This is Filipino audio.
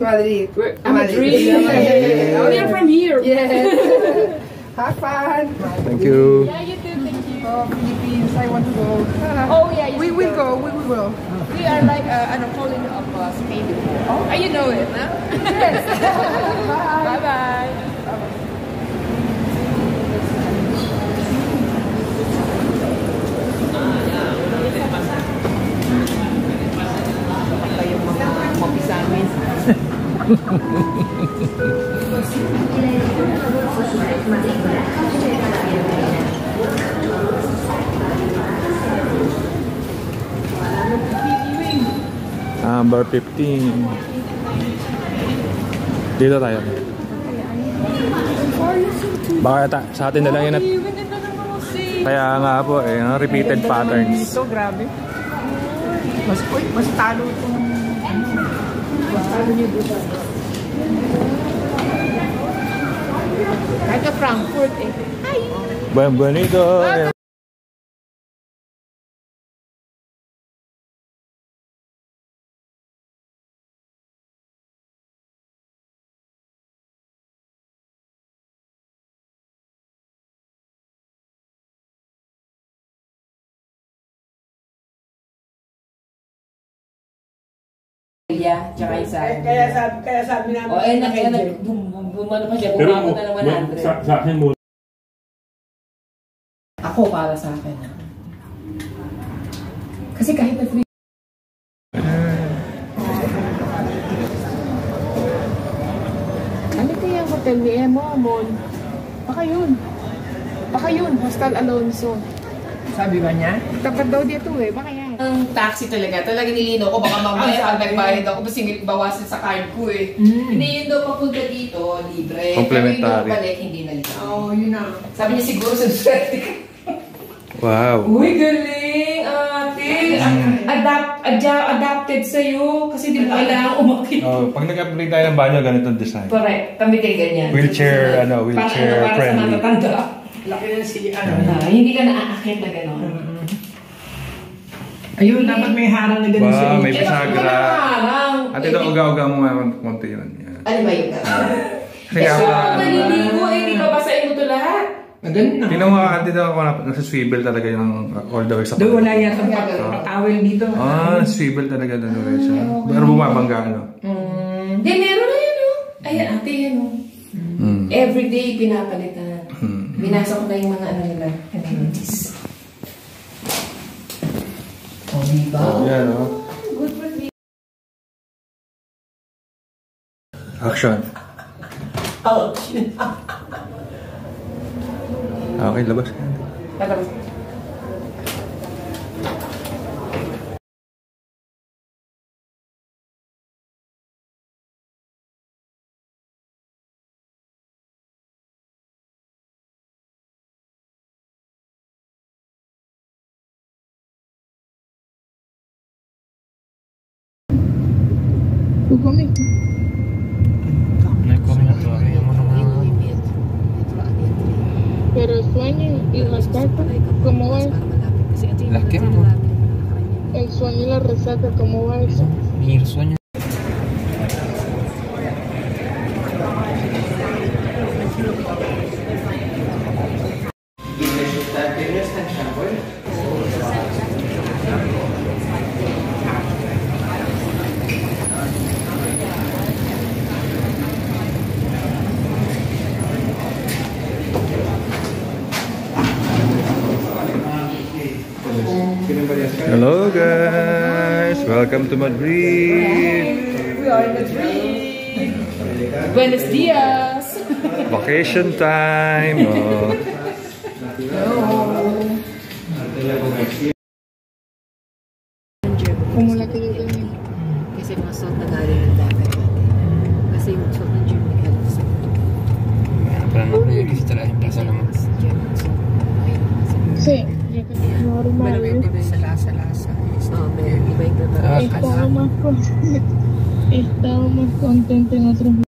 Madrid. Madrid. Yeah. Oh, you're from here. Yes. Have fun. Thank you. Yeah, you too. Thank you. Oh, Philippines, I want to go. Oh yeah, We will go. We will go. We are like a colony of Spain before. Oh, you know it, huh? Yes. Bye bye. Yung mga coffee sandwich. Number 15. Dito tayo. Baka sa atin na lang yun at kaya nga po eh, repeated patterns. Dito, grabe. Mas talo ito ng mas talo niyo dito. Kahit ka Frankfurt eh. Hi! Bienvenido! Tsaka isa. Kaya sabi namin. O eh, bumano pa siya, bumabot na ng 100. Sa akin mo. Ako para sa akin. Kasi kahit na free. Ano kaya ang hotel ni Emo, Amon? Baka yun, Hostel Alonso. Sabi ba niya? Tapat daw dito eh, baka yan. Ang taxi talaga nilino ko, baka mamaya pag nagbayad ako, kasi bawasan sa card ko eh. Hindi yun daw papunta dito, libre. Complimentary. Pero yung balik, hindi na libre. Oo, yun na. Sabi niya siguro sa swerte ka. Wow. Uy, galing, ate. Adapted sa'yo. Kasi di mo kailangan umakit. Oh, pag nag-upgrade tayo ng banyo, ganitong design. Correct. Kami kayo ganyan. Wheelchair para friendly. Para sa matatanda. Laki na si Hindi ka naaakit na gano'n. Ayun, dapat may harang na ganun Wow, may Eh, bisagra. harang. At ito, uga-uga mo nga konti yun. Yan. Ano ba yun? Kasi nga pa. Maliligo eh, di ba basahin mo ito lahat? Ganun na. Tingnan mo nga, dito ako nasa swivel talaga yung all the way sa Doon wala yata towel dito. Swivel talaga doon ulit siya. Pero bumabangga, ano? Hindi, meron na yun, oh. Ayan, ate, yan, oh. Everyday pinapalitan. Binasa ko na yung mga ano nila. Amenities. Oh, diba? Yan, oh. Good for me. Action. Okay, labas ka. Palabas. Pero el sueño y resaca, ¿cómo va eso? ¿Las qué? El sueño y la resaca, ¿cómo va eso? Y el sueño. Hello guys! Welcome to Madrid! We are in Madrid! Buenos dias! Vacation time! Oh. Como la que yo tenía. Kasi mga suot na galing ng dagat. Kasi yung suot ng German health sa Para no proyectos esta la desplaza la más. Sí, yo tenía normal. Sa lasa-lasa. Iba yung Estaba más contenta en otros